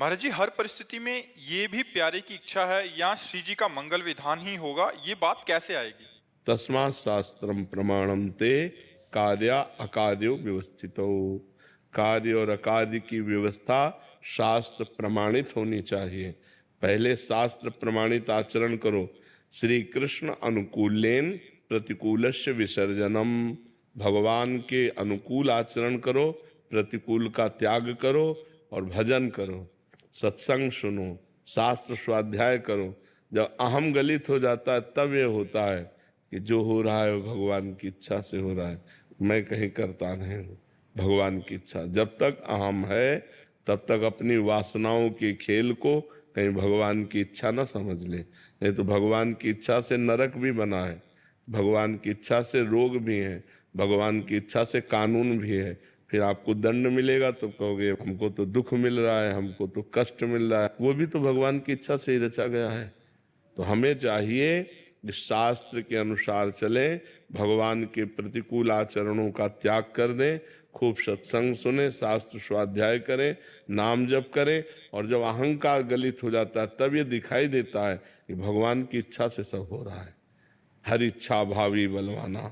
महाराज जी, हर परिस्थिति में ये भी प्यारे की इच्छा है या श्री जी का मंगल विधान ही होगा, ये बात कैसे आएगी? तस्मात् शास्त्रम प्रमाणम ते कार्य अकार्यो व्यवस्थितो। कार्य और अकार्य की व्यवस्था शास्त्र प्रमाणित होनी चाहिए। पहले शास्त्र प्रमाणित आचरण करो। श्री कृष्ण अनुकूलेन प्रतिकूलस्य विसर्जनम। भगवान के अनुकूल आचरण करो, प्रतिकूल का त्याग करो और भजन करो, सत्संग सुनो, शास्त्र स्वाध्याय करो। जब अहम गलित हो जाता है तब ये होता है कि जो हो रहा है वो भगवान की इच्छा से हो रहा है, मैं कहीं करता नहीं हूँ। भगवान की इच्छा जब तक अहम है तब तक अपनी वासनाओं के खेल को कहीं भगवान की इच्छा ना समझ ले। नहीं तो भगवान की इच्छा से नरक भी बना है, भगवान की इच्छा से रोग भी है, भगवान की इच्छा से कानून भी है। फिर आपको दंड मिलेगा तो कहोगे हमको तो दुख मिल रहा है, हमको तो कष्ट मिल रहा है, वो भी तो भगवान की इच्छा से ही रचा गया है। तो हमें चाहिए कि शास्त्र के अनुसार चलें, भगवान के प्रतिकूल आचरणों का त्याग कर दें, खूब सत्संग सुने, शास्त्र स्वाध्याय करें, नाम जप करें। और जब अहंकार गलित हो जाता है तब ये दिखाई देता है कि भगवान की इच्छा से सब हो रहा है। हर इच्छा भावी बलवाना,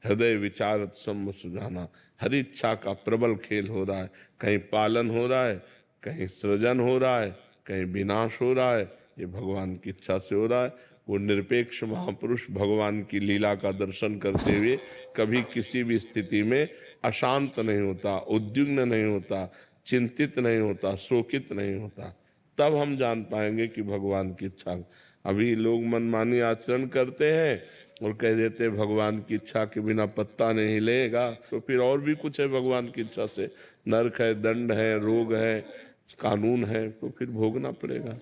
हृदय विचारत सम्म सुजाना। हर इच्छा का प्रबल खेल हो रहा है, कहीं पालन हो रहा है, कहीं सृजन हो रहा है, कहीं विनाश हो रहा है। ये भगवान की इच्छा से हो रहा है। वो निरपेक्ष महापुरुष भगवान की लीला का दर्शन करते हुए कभी किसी भी स्थिति में अशांत नहीं होता, उद्विग्न नहीं होता, चिंतित नहीं होता, शोकित नहीं होता। तब हम जान पाएंगे कि भगवान की इच्छा। अभी लोग मनमानी आचरण करते हैं और कह देते हैं भगवान की इच्छा के बिना पत्ता नहीं हिलेगा। तो फिर और भी कुछ है भगवान की इच्छा से, नरक है, दंड है, रोग है, कानून है, तो फिर भोगना पड़ेगा।